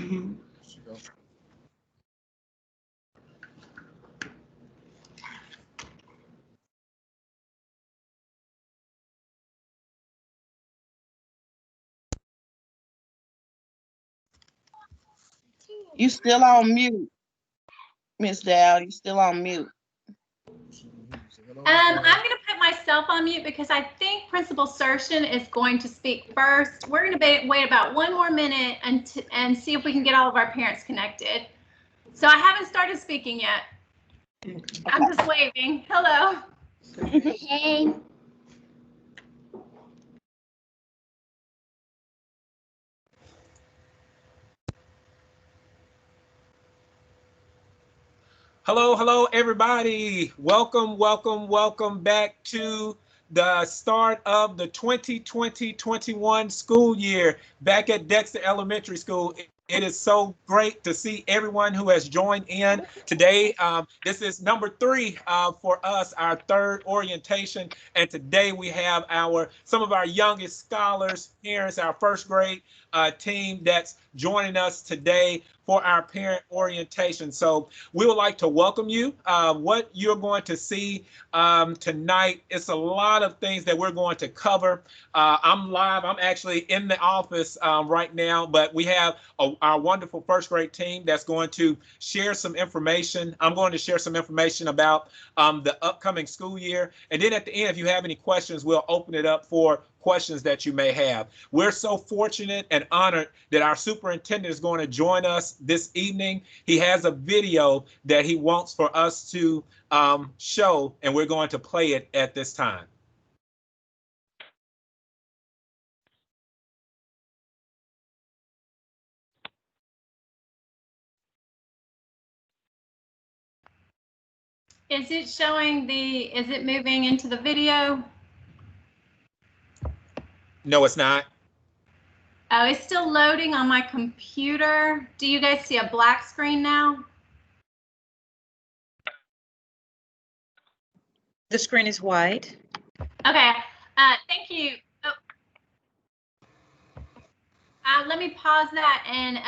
You still on mute, Miss Dowd. You still on mute. I'm going to put myself on mute because I think Principal Sershin is going to speak first. We're going to wait about 1 more minute and see if we can get all of our parents connected. So I haven't started speaking yet. I'm just waving. Hello. Hey. Hello, everybody. Welcome back to the start of the 2020-21 school year back at Dexter Elementary School. It is so great to see everyone who has joined in today. This is number 3 for us, our 3rd orientation. And today we have some of our youngest scholars, parents, our 1st grade team that's joining us today for our parent orientation. So we would like to welcome you. What you're going to see tonight, it's a lot of things that we're going to cover. I'm live. I'm actually in the office right now, but we have our wonderful 1st grade team that's going to share some information. I'm going to share some information about the upcoming school year. And then at the end, if you have any questions, we'll open it up for questions that you may have. We're so fortunate and honored that our superintendent is going to join us this evening. He has a video that he wants for us to show, and we're going to play it at this time. Is it moving into the video? No, it's not. Oh, it's still loading on my computer. Do you guys see a black screen now? The screen is white. Okay, thank you. Oh. Let me pause that and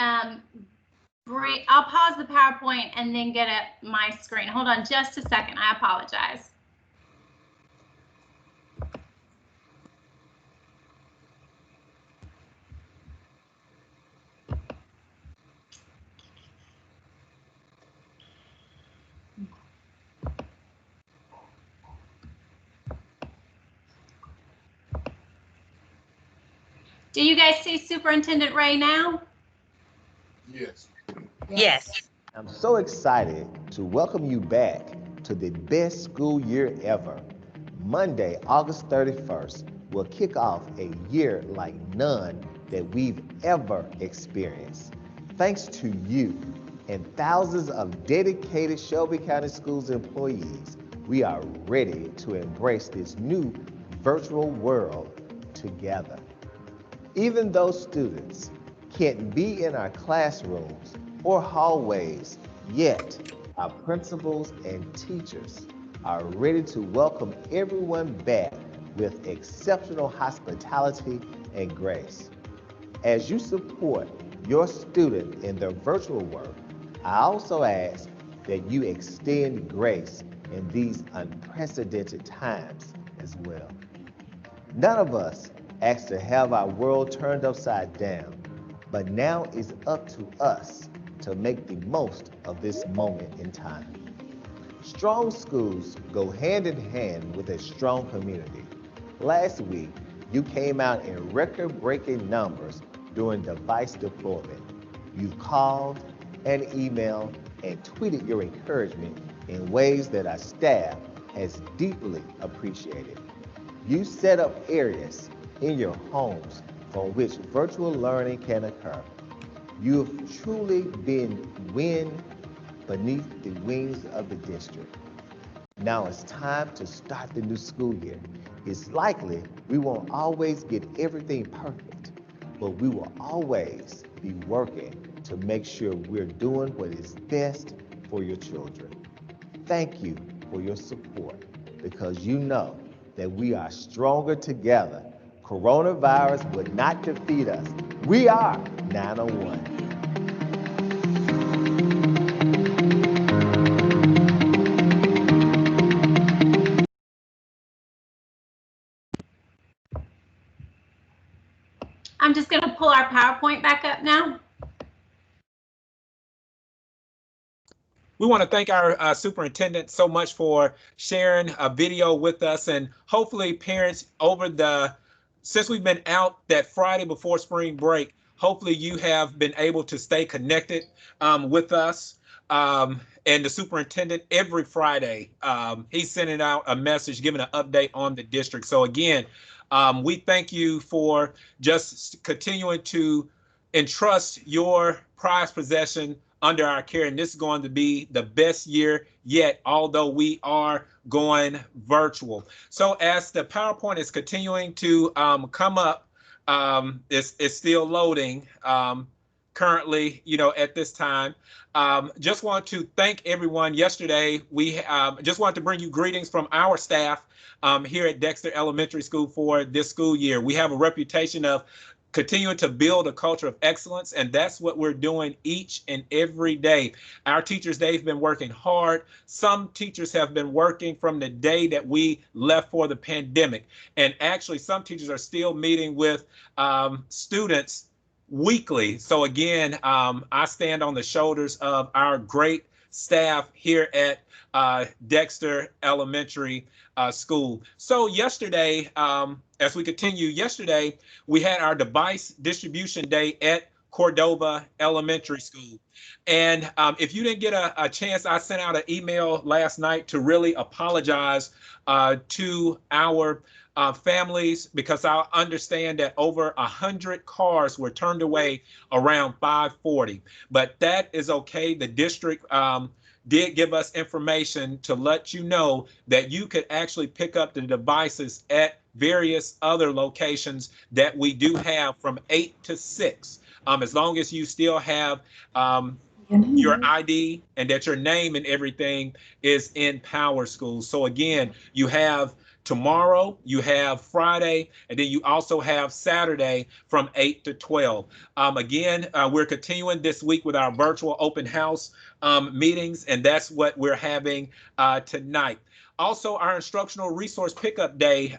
I'll pause the PowerPoint and then get at my screen. Hold on just a second. I apologize. Do you guys see Superintendent Ray now? Yes. Yes. I'm so excited to welcome you back to the best school year ever. Monday, August 31st, will kick off a year like none that we've ever experienced. Thanks to you and thousands of dedicated Shelby County Schools employees, we are ready to embrace this new virtual world together. Even though students can't be in our classrooms or hallways yet, our principals and teachers are ready to welcome everyone back with exceptional hospitality and grace. As you support your student in their virtual work, I also ask that you extend grace in these unprecedented times as well. None of us asked to have our world turned upside down, but now it's up to us to make the most of this moment in time. Strong schools go hand in hand with a strong community. Last week, you came out in record-breaking numbers during device deployment. You called and emailed and tweeted your encouragement in ways that our staff has deeply appreciated. You set up areas in your homes from which virtual learning can occur. You've truly been wind beneath the wings of the district. Now it's time to start the new school year. It's likely we won't always get everything perfect, but we will always be working to make sure we're doing what is best for your children. Thank you for your support, because you know that we are stronger together. Coronavirus would not defeat us. We are 901. I'm just going to pull our PowerPoint back up now. We want to thank our superintendent so much for sharing a video with us, and hopefully parents since we've been out that Friday before spring break, hopefully you have been able to stay connected with us. And the superintendent every Friday, he's sending out a message, giving an update on the district. So again, we thank you for just continuing to entrust your prized possession under our care, and this is going to be the best year yet, although we are going virtual. So as the PowerPoint is continuing to come up, it's still loading currently, at this time. Just want to thank everyone. Yesterday, we just wanted to bring you greetings from our staff here at Dexter Elementary School for this school year. We have a reputation of continuing to build a culture of excellence, and that's what we're doing each and every day. Our teachers, they've been working hard. Some teachers have been working from the day that we left for the pandemic, and actually some teachers are still meeting with students weekly. So again, I stand on the shoulders of our great staff here at Dexter Elementary School. So yesterday, as we continue, yesterday we had our device distribution day at Cordova Elementary School. And if you didn't get a chance, I sent out an email last night to really apologize to our families, because I understand that over 100 cars were turned away around 5:40. But that is okay. The district did give us information to let you know that you could actually pick up the devices at various other locations that we do have from 8 to 6. As long as you still have your ID and that your name and everything is in Power School. So again, you have tomorrow, you have Friday, and then you also have Saturday from 8 to 12. Again, we're continuing this week with our virtual open house meetings, and that's what we're having tonight. Also, our instructional resource pickup day.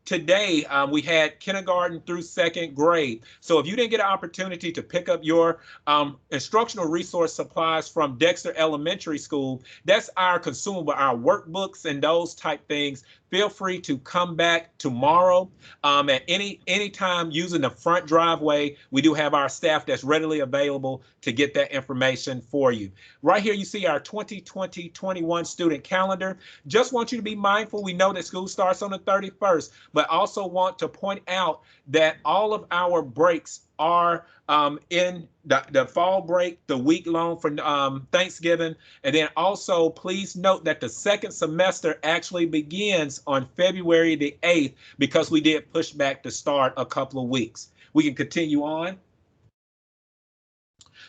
Today, we had kindergarten through 2nd grade. So if you didn't get an opportunity to pick up your instructional resource supplies from Dexter Elementary School, that's our consumable, our workbooks and those type things. Feel free to come back tomorrow at any time using the front driveway. We do have our staff that's readily available to get that information for you. Right here, you see our 2020-21 student calendar. Just want you to be mindful. We know that school starts on the 31st, but also want to point out that all of our breaks are in the fall break, the week long for Thanksgiving. And then also please note that the second semester actually begins on February the 8th, because we did push back the start a couple of weeks. We can continue on.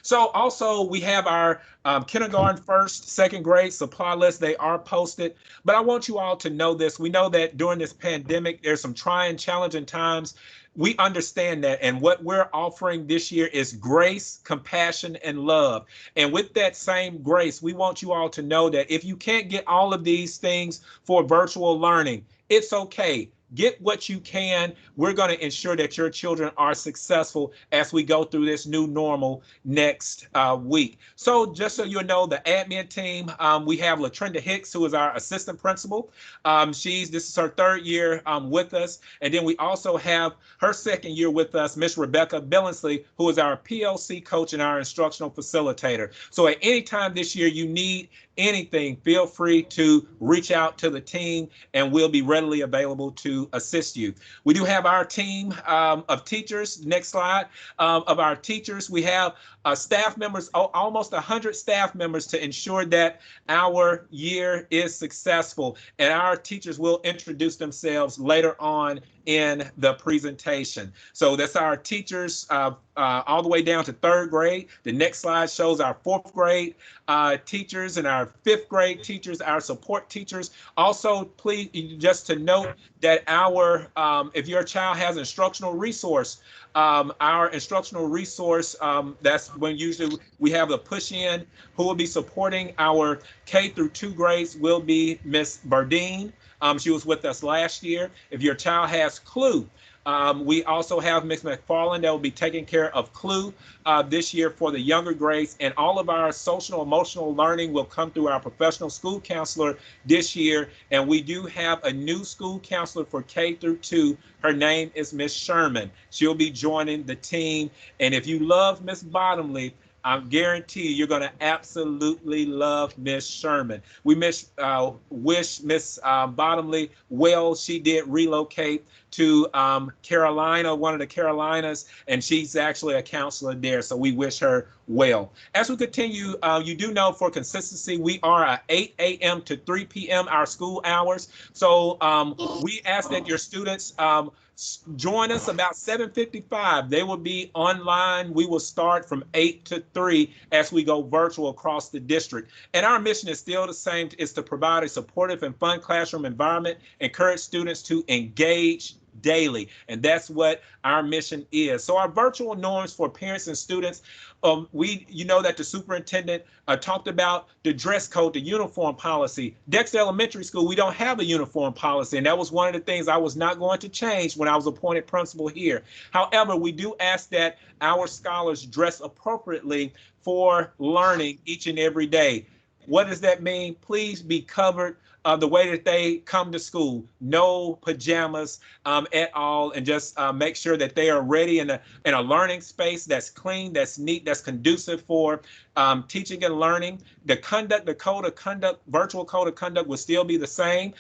So also we have our kindergarten 1st, 2nd grade supply list. They are posted, but I want you all to know this. We know that during this pandemic, there's some trying, challenging times. We understand that, and what we're offering this year is grace, compassion, and love. And with that same grace, we want you all to know that if you can't get all of these things for virtual learning, it's okay. Get what you can. We're going to ensure that your children are successful as we go through this new normal next week. So just so you know, the admin team, we have LaTrenda Hicks, who is our assistant principal. This is her 3rd year with us. And then we also have her 2nd year with us, Miss Rebecca Billingsley, who is our PLC coach and our instructional facilitator. So at any time this year you need anything, feel free to reach out to the team and we'll be readily available to assist you. We do have our team of teachers. Next slide. Of our teachers, we have staff members, almost 100 staff members, to ensure that our year is successful. And our teachers will introduce themselves later on in the presentation. So that's our teachers all the way down to 3rd grade. The next slide shows our 4th grade teachers and our 5th grade teachers, our support teachers. Also, please, just to note that our, if your child has instructional resource, our instructional resource, that's when usually we have the push in. Who will be supporting our K through 2 grades will be Miss Bardine. She was with us last year. If your child has CLUE, We also have Ms. McFarland that will be taking care of CLU this year for the younger grades, and all of our social emotional learning will come through our professional school counselor this year. And we do have a new school counselor for K through 2. Her name is Miss Sherman. She'll be joining the team. And if you love Miss Bottomley, I guarantee you're going to absolutely love Miss Sherman. We wish Miss Bottomley well. She did relocate to Carolina, one of the Carolinas, and she's actually a counselor there. So we wish her well. As we continue, you do know for consistency, we are at 8 a.m. to 3 p.m. our school hours. So we ask that your students join us about 7:55. They will be online. We will start from 8 to 3 as we go virtual across the district. And our mission is still the same, is to provide a supportive and fun classroom environment, encourage students to engage daily. And that's what our mission is. So our virtual norms for parents and students, you know that the superintendent talked about the dress code, the uniform policy. Dexter Elementary School, we don't have a uniform policy, and that was one of the things I was not going to change when I was appointed principal here. However, we do ask that our scholars dress appropriately for learning each and every day. What does that mean? Please be covered the way that they come to school. No pajamas at all, and just make sure that they are ready in a learning space that's clean, that's neat, that's conducive for teaching and learning. The code of conduct, virtual code of conduct will still be the same.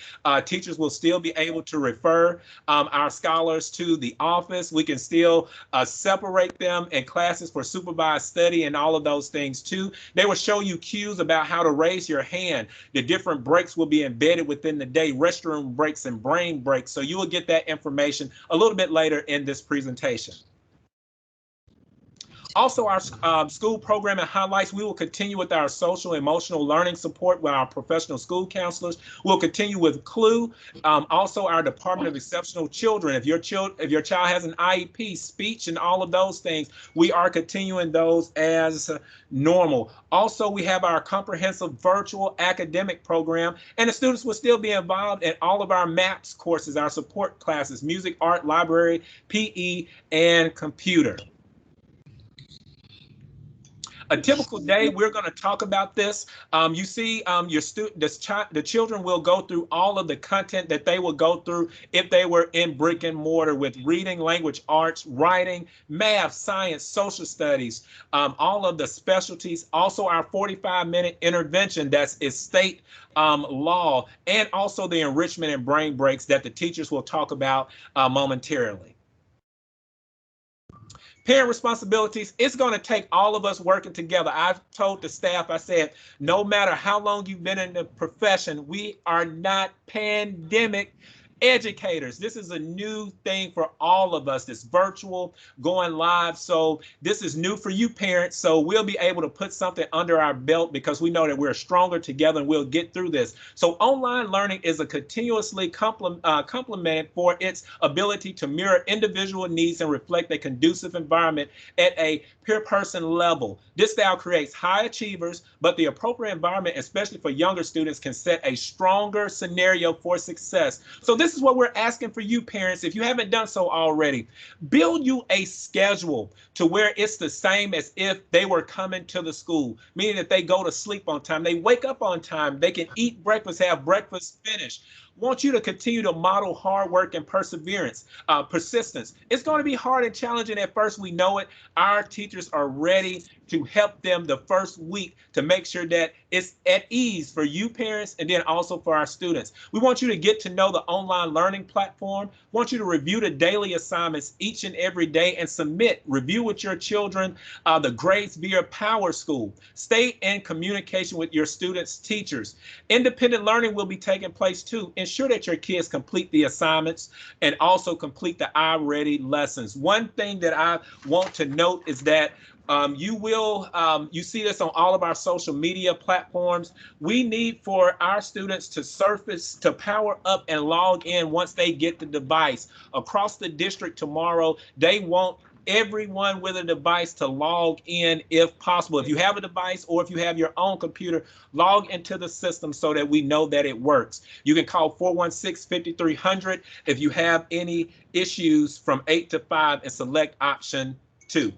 Teachers will still be able to refer our scholars to the office. We can still separate them in classes for supervised study and all of those things too. They will show you cues about how to raise your hand. The different breaks will be embedded within the day, restroom breaks and brain breaks. So you will get that information a little bit later in this presentation. Also, our school programming highlights, we will continue with our social emotional learning support with our professional school counselors. We'll continue with CLU, also our Department of Exceptional Children. If your child has an IEP, speech, and all of those things, we are continuing those as normal. Also, we have our comprehensive virtual academic program, and the students will still be involved in all of our MAPS courses, our support classes, music, art, library, PE, and computer. A typical day, we're going to talk about this. You see, the children will go through all of the content that they will go through if they were in brick and mortar, with reading, language arts, writing, math, science, social studies, all of the specialties. Also, our 45-minute intervention, is state law, and also the enrichment and brain breaks that the teachers will talk about momentarily. Parent responsibilities, it's going to take all of us working together. I've told the staff, I said, no matter how long you've been in the profession, we are not pandemic educators. This is a new thing for all of us, this virtual going live. So this is new for you parents. So we'll be able to put something under our belt because we know that we're stronger together and we'll get through this. So online learning is a continuously complemented for its ability to mirror individual needs and reflect a conducive environment at a peer person level. This style creates high achievers, but the appropriate environment, especially for younger students, can set a stronger scenario for success. So this is what we're asking for you parents. If you haven't done so already, build you a schedule to where it's the same as if they were coming to the school, meaning that they go to sleep on time, they wake up on time, they can eat breakfast, have breakfast finished. Want you to continue to model hard work and perseverance, persistence. It's going to be hard and challenging at first. We know it. Our teachers are ready to help them the first week to make sure that it's at ease for you parents and then also for our students. We want you to get to know the online learning platform. We want you to review the daily assignments each and every day and review with your children the grades via Power School. Stay in communication with your students' teachers. Independent learning will be taking place too. Ensure that your kids complete the assignments and also complete the iReady lessons. One thing that I want to note is that you see this on all of our social media platforms. We need for our students to power up and log in once they get the device. Across the district tomorrow, they won't everyone with a device to log in if possible. If you have a device or if you have your own computer, log into the system so that we know that it works. You can call 416-5300 if you have any issues from 8 to 5 and select option 2.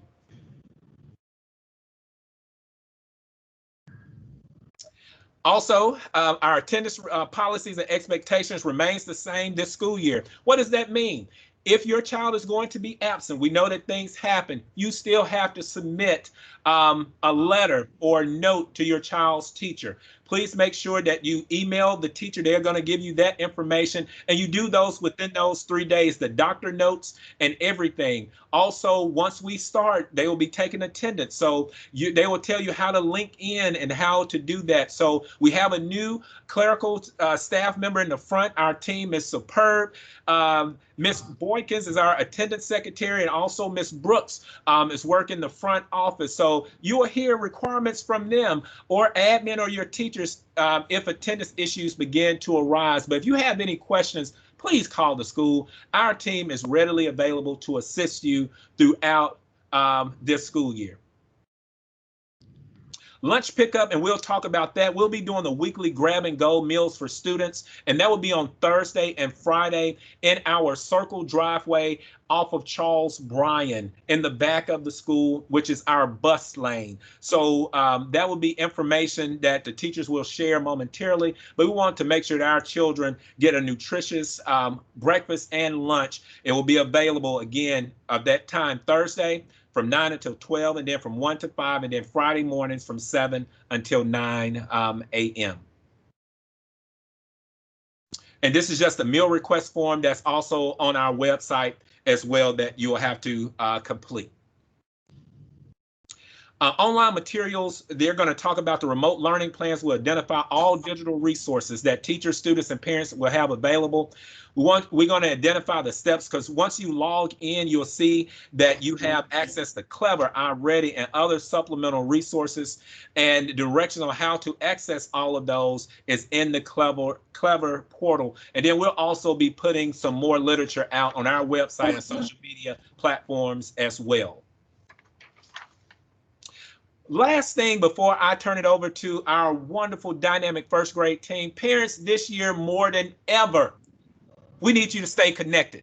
Also, our attendance policies and expectations remains the same this school year. What does that mean? If your child is going to be absent, we know that things happen. You still have to submit a letter or note to your child's teacher. Please make sure that you email the teacher. They're going to give you that information, and you do those within those 3 days, the doctor notes and everything. Also, once we start, they will be taking attendance. So they will tell you how to link in and how to do that. So we have a new clerical staff member in the front. Our team is superb. Miss Boykins is our attendance secretary, and also Miss Brooks is working the front office. So you will hear requirements from them or admin or your teachers if attendance issues begin to arise. But if you have any questions, please call the school. Our team is readily available to assist you throughout this school year. Lunch pickup, and we'll talk about that. We'll be doing the weekly grab and go meals for students, and that will be on Thursday and Friday in our circle driveway off of Charles Bryan in the back of the school, which is our bus lane. So that will be information that the teachers will share momentarily, but we want to make sure that our children get a nutritious breakfast and lunch. It will be available again at that time Thursday from 9 until 12, and then from 1 to 5, and then Friday mornings from 7 until 9 a.m. And this is just a meal request form that's also on our website as well that you will have to complete. Online materials, they're going to talk about the remote learning plans. We'll identify all digital resources that teachers, students, and parents will have available. We're going to identify the steps, because once you log in, you'll see that you have access to Clever, iReady, and other supplemental resources. And the directions on how to access all of those is in the Clever portal. And then we'll also be putting some more literature out on our website and social media platforms as well. Last thing before I turn it over to our wonderful dynamic first grade team, parents, this year more than ever, we need you to stay connected.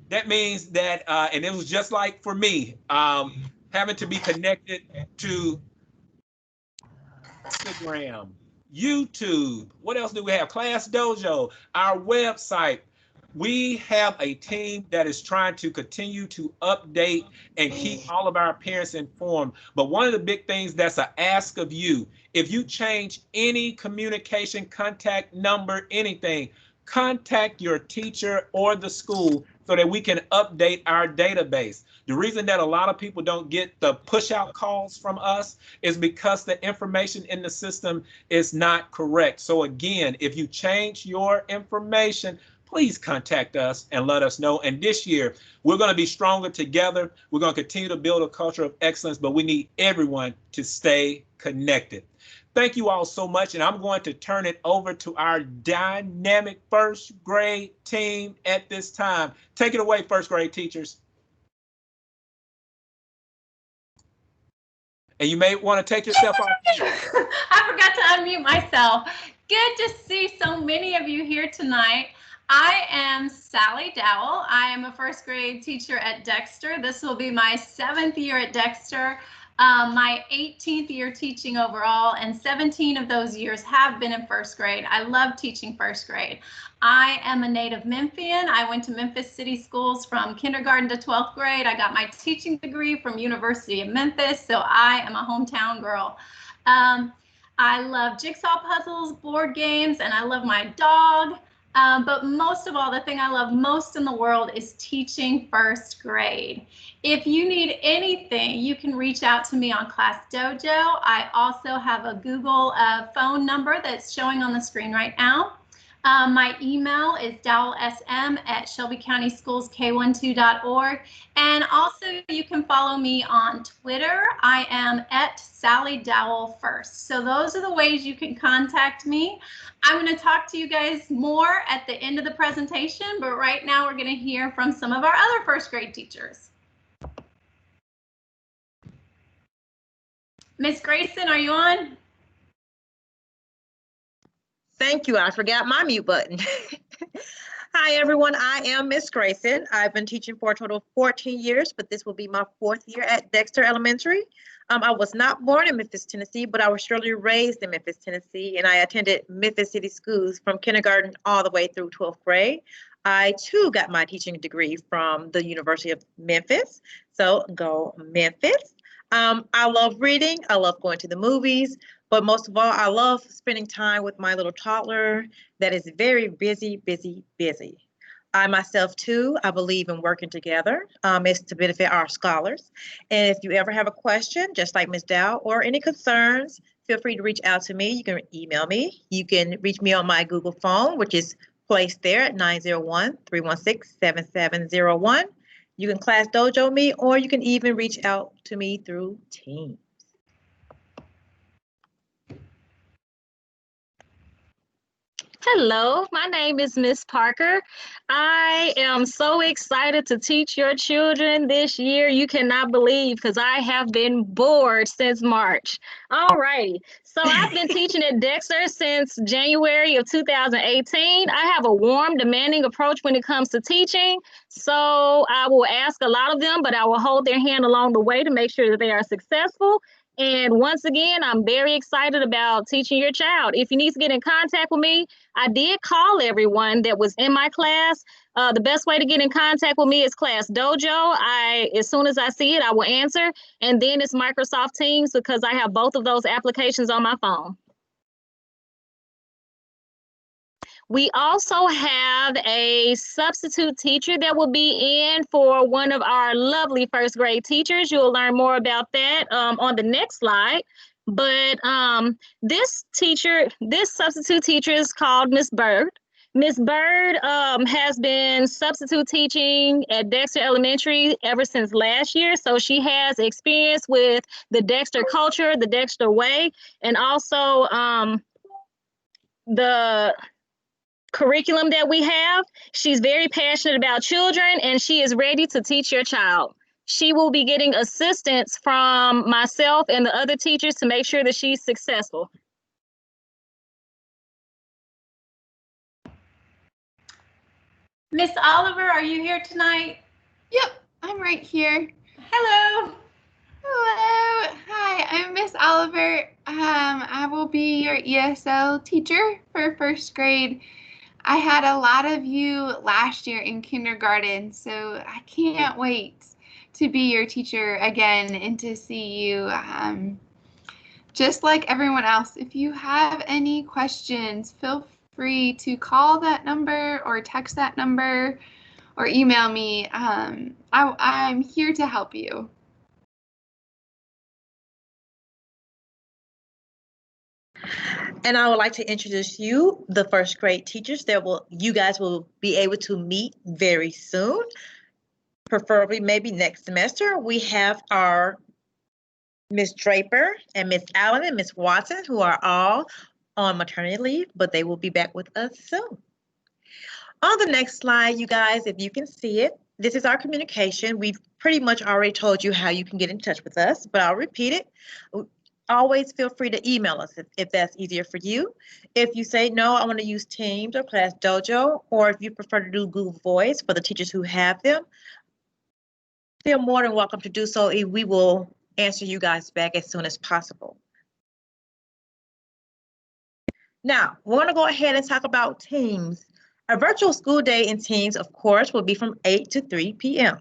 That means that, and it was just like for me, having to be connected to Instagram, YouTube, what else do we have? Class Dojo, our website. We have a team that is trying to continue to update and keep all of our parents informed. But one of the big things that's an ask of you, if you change any communication contact number, anything, contact your teacher or the school so that we can update our database. The reason that a lot of people don't get the push out calls from us is because the information in the system is not correct. So again, if you change your information, please contact us and let us know. And this year, we're going to be stronger together. We're going to continue to build a culture of excellence, but we need everyone to stay connected. Thank you all so much. And I'm going to turn it over to our dynamic first grade team at this time. Take it away, first grade teachers. And you may want to take yourself off. I forgot to unmute myself. Good to see so many of you here tonight. I am Sally Dowell. I am a first grade teacher at Dexter. This will be my 7th year at Dexter, my 18th year teaching overall, and 17 of those years have been in first grade. I love teaching first grade. I am a native Memphian. I went to Memphis City Schools from kindergarten to 12th grade. I got my teaching degree from University of Memphis, so I am a hometown girl. I love jigsaw puzzles, board games, and I love my dog. But most of all, the thing I love most in the world is teaching first grade. If you need anything, you can reach out to me on Class Dojo. I also have a Google phone number that's showing on the screen right now. My email is dowellsm@shelbycountyschoolsk12.org. And also you can follow me on Twitter. I am @SallyDowell1st. So those are the ways you can contact me. I'm going to talk to you guys more at the end of the presentation, but right now we're going to hear from some of our other first grade teachers. Miss Grayson, are you on? Thank you. I forgot my mute button. Hi, everyone. I am Miss Grayson. I've been teaching for a total of 14 years, but this will be my 4th year at Dexter Elementary. I was not born in Memphis, Tennessee, but I was surely raised in Memphis, Tennessee, and I attended Memphis City Schools from kindergarten all the way through 12th grade. I, too, got my teaching degree from the University of Memphis, so go Memphis. I love reading. I love going to the movies, but most of all, I love spending time with my little toddler that is very busy, busy, busy. I myself too, I believe in working together. It's to benefit our scholars. And if you ever have a question, just like Ms. Dow, or any concerns, feel free to reach out to me. You can email me. You can reach me on my Google phone, which is placed there at 901-316-7701. You can Class Dojo me, or you can even reach out to me through Teams. Hello, my name is Miss Parker. I am so excited to teach your children this year. You cannot believe, because I have been bored since March. All righty. So I've been teaching at Dexter since January of 2018. I have a warm, demanding approach when it comes to teaching. So I will ask a lot of them, but I will hold their hand along the way to make sure that they are successful. And once again, I'm very excited about teaching your child. If you need to get in contact with me, I did call everyone that was in my class. The best way to get in contact with me is Class Dojo. As soon as I see it, I will answer. And then it's Microsoft Teams, because I have both of those applications on my phone. We also have a substitute teacher that will be in for one of our lovely first grade teachers. You'll learn more about that on the next slide. But this substitute teacher is called Miss Bird. Miss Bird has been substitute teaching at Dexter Elementary ever since last year. So she has experience with the Dexter culture, the Dexter way, and also the curriculum that we have. She's very passionate about children, and she is ready to teach your child. She will be getting assistance from myself and the other teachers to make sure that she's successful. Miss Oliver, are you here tonight? Yep, I'm right here. Hello. Hello. Hi, I'm Miss Oliver. I will be your ESL teacher for first grade. I had a lot of you last year in kindergarten, so I can't wait to be your teacher again and to see you. Just like everyone else, if you have any questions, feel free to call that number or text that number or email me. I'm here to help you. And I would like to introduce you, the first grade teachers that you guys will be able to meet very soon, preferably maybe next semester. We have our Miss Draper and Miss Allen and Miss Watson, who are all on maternity leave, but they will be back with us soon. On the next slide, you guys, if you can see it, this is our communication. We've pretty much already told you how you can get in touch with us, but I'll repeat it. Always feel free to email us if that's easier for you. If you say, no, I want to use Teams or Class Dojo, or if you prefer to do Google Voice for the teachers who have them, feel more than welcome to do so. We will answer you guys back as soon as possible. Now, we're going to go ahead and talk about Teams. A virtual school day in Teams, of course, will be from 8 to 3 p.m.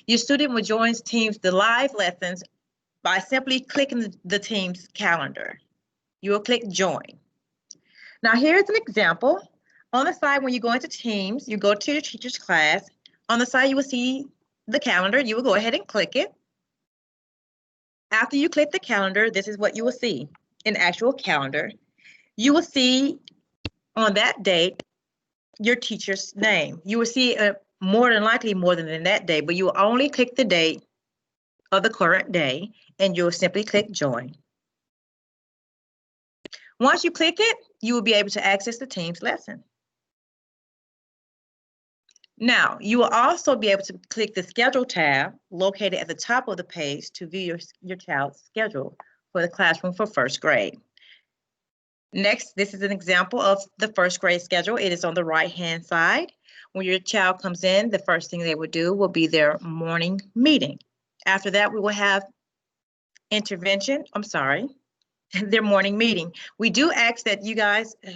Your student will join Teams the live lessons by simply clicking the Teams calendar. You will click Join. Now, here's an example. On the side, when you go into Teams, you go to your teacher's class. On the side, you will see the calendar. You will go ahead and click it. After you click the calendar, this is what you will see, an actual calendar. You will see on that date your teacher's name. You will see more than likely more than that day, but you will only click the date of the current day, and you'll simply click Join. Once you click it, you will be able to access the Teams lesson. Now, you will also be able to click the Schedule tab located at the top of the page to view your child's schedule for the classroom for first grade. Next, this is an example of the first grade schedule. It is on the right-hand side. When your child comes in, the first thing they would do will be their morning meeting. After that, we will have their morning meeting. We do ask that you guys, I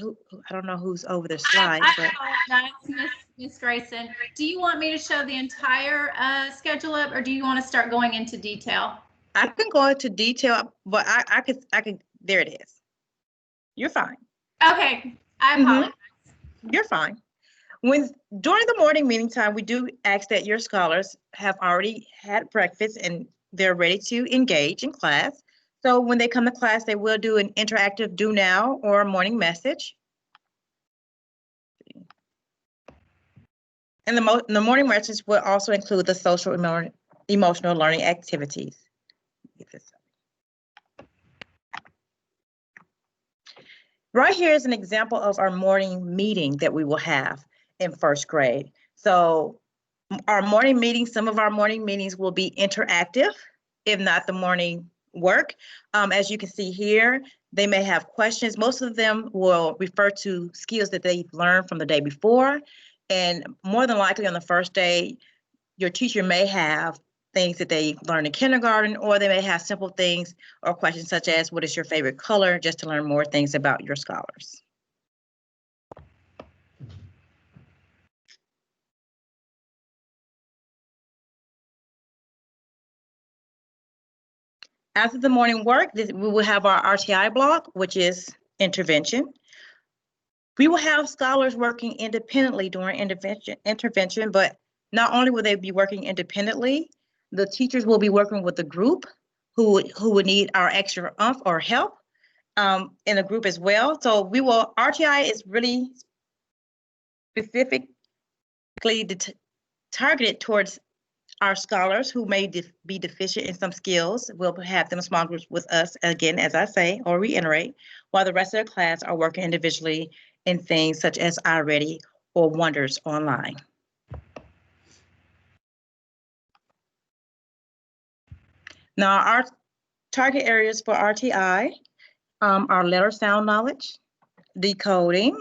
don't know who's over the slide. I apologize, Miss Grayson. Do you want me to show the entire schedule up, or do you want to start going into detail? I can go into detail, but I could, there it is. You're fine. Okay, I apologize. You're fine. During the morning meeting time, we do ask that your scholars have already had breakfast and they're ready to engage in class. So when they come to class, they will do an interactive do now or a morning message. And the morning message will also include the social emotional learning activities. Right here is an example of our morning meeting that we will have in first grade. So our morning meetings, some of our morning meetings will be interactive, if not the morning work. As you can see here, they may have questions. Most of them will refer to skills that they've learned from the day before. And more than likely on the first day, your teacher may have things that they learned in kindergarten, or they may have simple things or questions such as, what is your favorite color, just to learn more things about your scholars. After the morning work, we will have our RTI block, which is intervention. We will have scholars working independently during intervention, but not only will they be working independently, the teachers will be working with the group who would need our extra oomph or help in a group as well. So RTI is really specifically targeted towards our scholars who may be deficient in some skills. We'll have them in small groups with us, again, as I say, or reiterate, while the rest of the class are working individually in things such as iReady or Wonders Online. Now, our target areas for RTI are letter sound knowledge, decoding,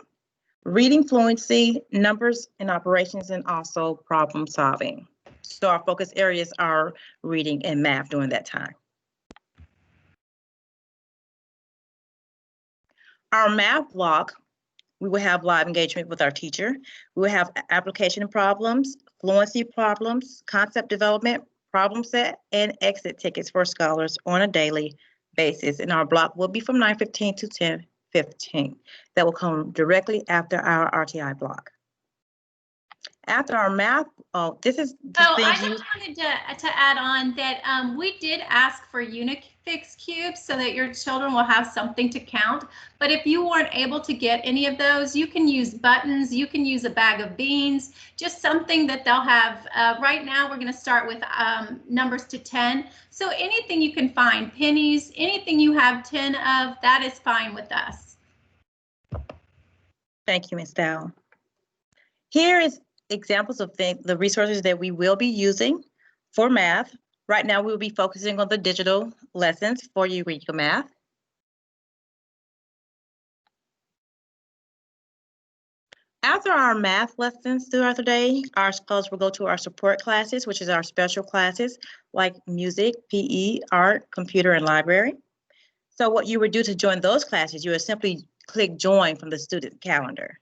reading fluency, numbers and operations, and also problem solving. So our focus areas are reading and math during that time. Our math block, we will have live engagement with our teacher. We will have application problems, fluency problems, concept development, problem set, and exit tickets for scholars on a daily basis. And our block will be from 9:15 to 10:15. That will come directly after our RTI block. After our math, this is the thing. I just wanted to add on that we did ask for Unifix cubes so that your children will have something to count. But if you weren't able to get any of those, you can use buttons, you can use a bag of beans, just something that they'll have. Right now, we're going to start with numbers to 10. So anything you can find, pennies, anything you have 10 of, that is fine with us. Thank you, Ms. Dow. Here is examples of the resources that we will be using for math. Right now, we will be focusing on the digital lessons for Eureka Math. After our math lessons throughout the day, our scholars will go to our support classes, which is our special classes like music, PE, art, computer, and library. So what you would do to join those classes, you would simply click join from the student calendar.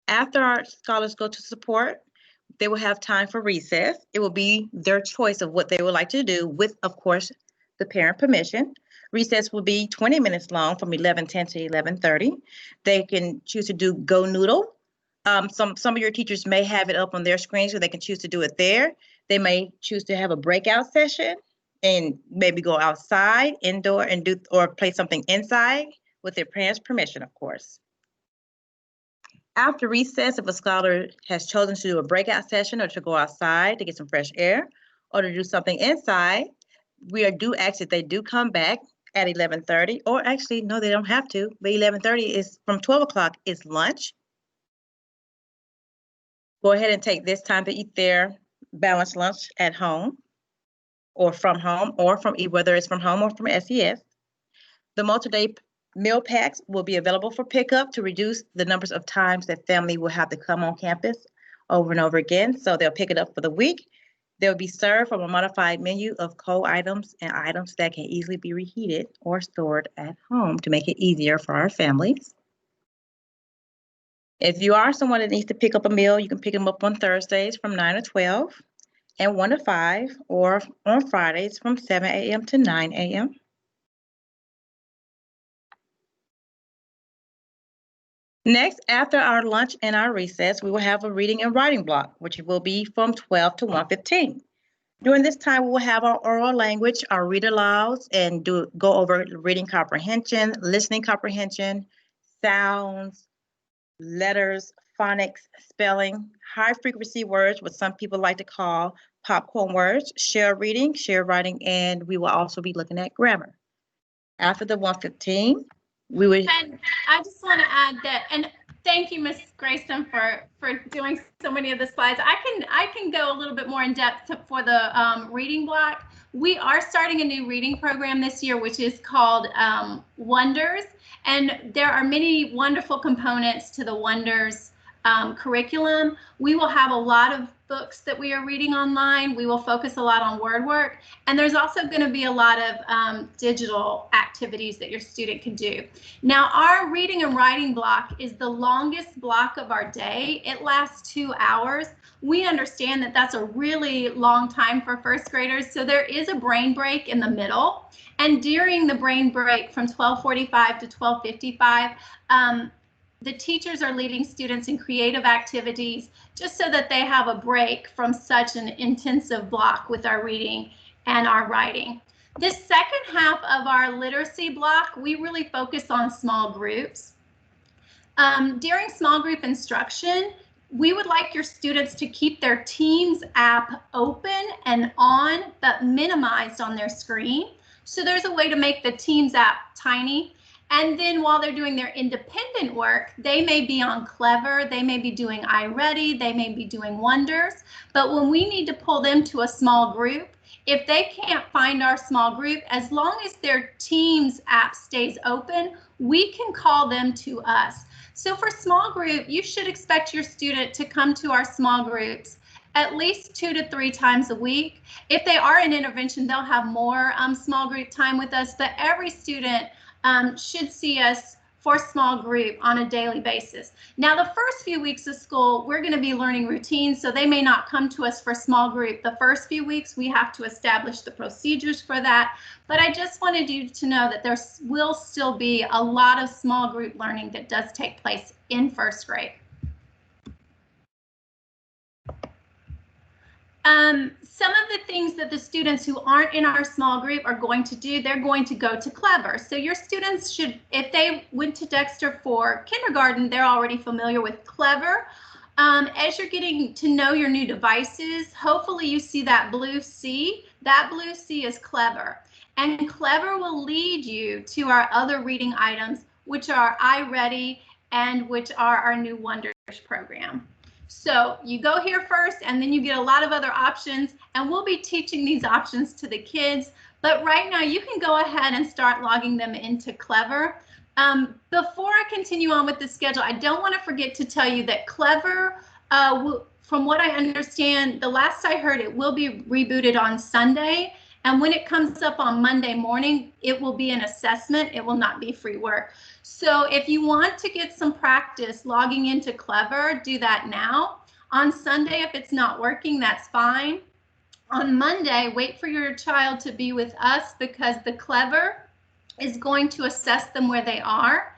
After our scholars go to support, they will have time for recess. It will be their choice of what they would like to do with, of course, the parent permission. Recess will be 20 minutes long from 11:10 to 11:30. They can choose to do Go Noodle. Some of your teachers may have it up on their screen so they can choose to do it there. They may choose to have a breakout session and maybe go outside, indoor, and or play something inside with their parents' permission, of course. After recess, if a scholar has chosen to do a breakout session or to go outside to get some fresh air or to do something inside, we do ask that they do come back at 11:30, or actually, no, they don't have to, but 11:30 is from 12 o'clock is lunch. Go ahead and take this time to eat their balanced lunch at home or from home or from whether it's from home or from SES. The multi-day meal packs will be available for pickup to reduce the numbers of times that family will have to come on campus over and over again. So they'll pick it up for the week. They'll be served from a modified menu of cold items and items that can easily be reheated or stored at home to make it easier for our families. If you are someone that needs to pick up a meal, you can pick them up on Thursdays from 9 to 12 and 1 to 5, or on Fridays from 7 a.m. to 9 a.m. Next, after our lunch and our recess, we will have a reading and writing block, which will be from 12 to 1:15. During this time, we will have our oral language, our read alouds, and go over reading comprehension, listening comprehension, sounds, letters, phonics, spelling, high frequency words, what some people like to call popcorn words, share reading, share writing, and we will also be looking at grammar. After the 1:15, we would. And I just want to add that, and thank you, Ms. Grayson, for doing so many of the slides. I can go a little bit more in depth for the reading block. We are starting a new reading program this year, which is called Wonders, and there are many wonderful components to the Wonders curriculum. We will have a lot of books that we are reading online. We will focus a lot on word work, and there's also going to be a lot of digital activities that your student can do. Now, our reading and writing block is the longest block of our day. It lasts 2 hours. We understand that that's a really long time for first graders, so there is a brain break in the middle. And during the brain break from 12:45 to 12:55, the teachers are leading students in creative activities just so that they have a break from such an intensive block with our reading and our writing. This second half of our literacy block, we really focus on small groups. During small group instruction, we would like your students to keep their Teams app open and on, but minimized on their screen. So there's a way to make the Teams app tiny. And then while they're doing their independent work, they may be on Clever, they may be doing iReady, they may be doing Wonders. But when we need to pull them to a small group, if they can't find our small group, as long as their Teams app stays open, we can call them to us. So for small group, you should expect your student to come to our small groups at least 2 to 3 times a week. If they are in intervention, they'll have more small group time with us, but every student should see us for small group on a daily basis. Now, the first few weeks of school, we're going to be learning routines, so they may not come to us for small group. The first few weeks, we have to establish the procedures for that. But I just wanted you to know that there will still be a lot of small group learning that does take place in first grade. Some of the things that the students who aren't in our small group are going to do, they're going to go to Clever. So your students should, if they went to Dexter for kindergarten, they're already familiar with Clever. As you're getting to know your new devices, hopefully you see that blue C. That blue C is Clever. And Clever will lead you to our other reading items, which are iReady and which are our new Wonders program. So you go here first, and then you get a lot of other options, and we'll be teaching these options to the kids. But right now, you can go ahead and start logging them into Clever. Before I continue on with the schedule, I don't want to forget to tell you that Clever, from what I understand, the last I heard, it will be rebooted on Sunday. And when it comes up on Monday morning, it will be an assessment. It will not be free work. So if you want to get some practice logging into Clever, do that now. On Sunday, if it's not working, that's fine. On Monday, wait for your child to be with us, because the Clever is going to assess them where they are.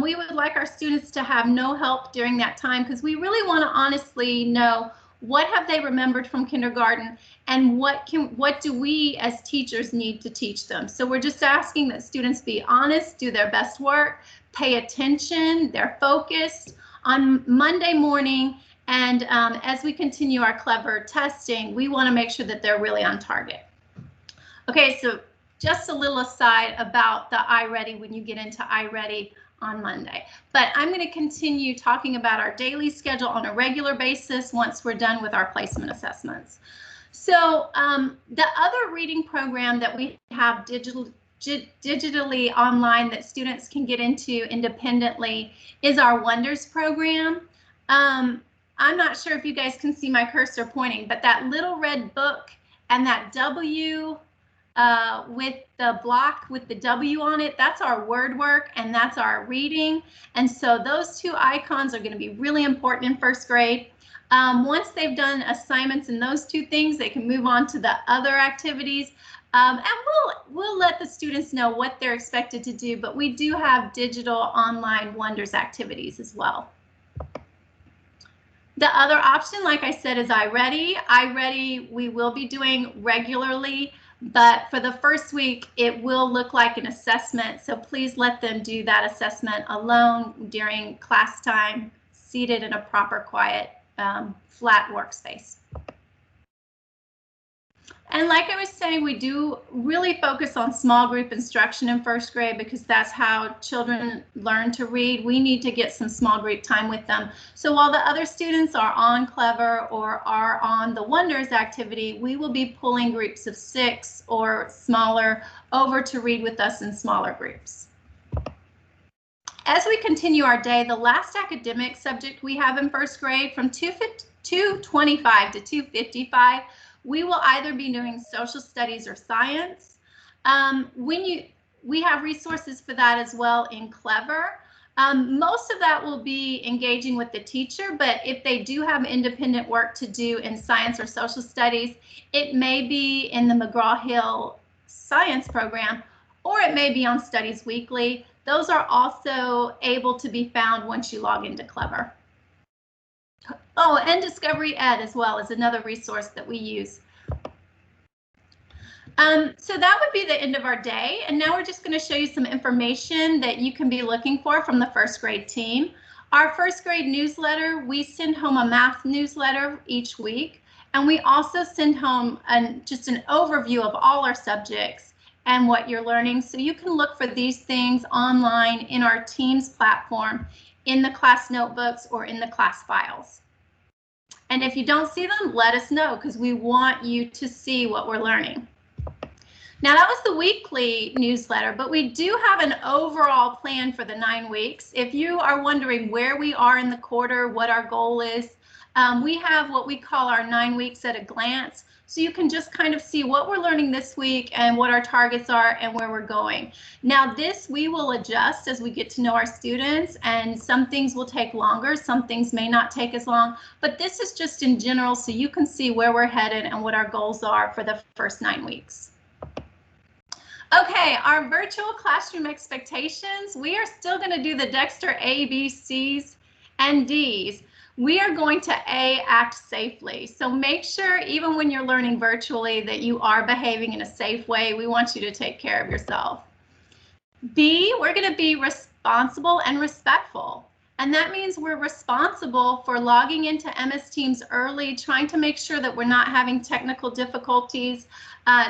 We would like our students to have no help during that time, because we really want to honestly know what have they remembered from kindergarten, and what do we as teachers need to teach them. So we're just asking that students be honest, do their best work, pay attention, they're focused on Monday morning. And as we continue our Clever testing, we want to make sure that they're really on target. Okay, so just a little aside about the iReady. When you get into iReady on Monday. But I'm going to continue talking about our daily schedule on a regular basis once we're done with our placement assessments. So the other reading program that we have digitally online that students can get into independently is our Wonders program. I'm not sure if you guys can see my cursor pointing, but that little red book and that W with the block with the W on it, that's our word work and that's our reading. And so those two icons are going to be really important in first grade. Once they've done assignments in those two things, they can move on to the other activities. And we'll let the students know what they're expected to do, but we do have digital online Wonders activities as well. The other option, like I said, is iReady. iReady we will be doing regularly, but for the first week, it will look like an assessment. So please let them do that assessment alone during class time, seated in a proper, quiet, flat workspace. And like I was saying, we do really focus on small group instruction in first grade because that's how children learn to read. We need to get some small group time with them. So while the other students are on Clever or are on the Wonders activity, we will be pulling groups of 6 or smaller over to read with us in smaller groups. As we continue our day, the last academic subject we have in first grade from 225 to 255, we will either be doing social studies or science. We have resources for that as well in Clever. Most of that will be engaging with the teacher, but if they do have independent work to do in science or social studies, it may be in the McGraw-Hill science program, or it may be on Studies Weekly. Those are also able to be found once you log into Clever. Oh, and Discovery Ed as well is another resource that we use. So that would be the end of our day. And now we're just going to show you some information that you can be looking for from the first grade team. Our first grade newsletter, we send home a math newsletter each week. And we also send home just an overview of all our subjects and what you're learning. So you can look for these things online in our Teams platform, in the class notebooks or in the class files. And if you don't see them, let us know because we want you to see what we're learning. Now that was the weekly newsletter, but we do have an overall plan for the 9 weeks. If you are wondering where we are in the quarter, what our goal is, we have what we call our 9 weeks at a glance. So you can just kind of see what we're learning this week and what our targets are and where we're going. Now this we will adjust as we get to know our students, and some things will take longer, some things may not take as long, but this is just in general so you can see where we're headed and what our goals are for the first 9 weeks. Okay, our virtual classroom expectations, we are still going to do the Dexter A, B, C's, and D's. We are going to A, act safely. So make sure even when you're learning virtually that you are behaving in a safe way. We want you to take care of yourself. B, we're going to be responsible and respectful. And that means we're responsible for logging into MS Teams early, trying to make sure that we're not having technical difficulties,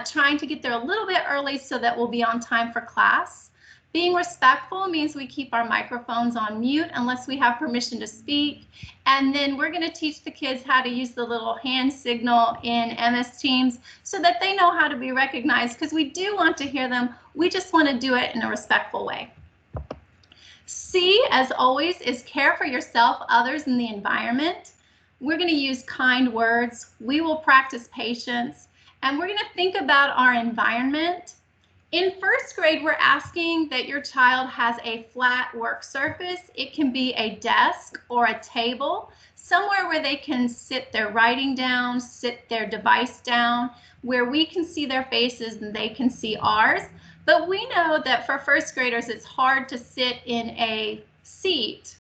trying to get there a little bit early so that we'll be on time for class. Being respectful means we keep our microphones on mute unless we have permission to speak. And then we're going to teach the kids how to use the little hand signal in MS Teams so that they know how to be recognized, because we do want to hear them. We just want to do it in a respectful way. C, as always, is care for yourself, others, and the environment. We're going to use kind words. We will practice patience, and we're going to think about our environment. In first grade, we're asking that your child has a flat work surface. It can be a desk or a table, somewhere where they can sit their writing down, sit their device down, where we can see their faces and they can see ours. But we know that for first graders, it's hard to sit in a seat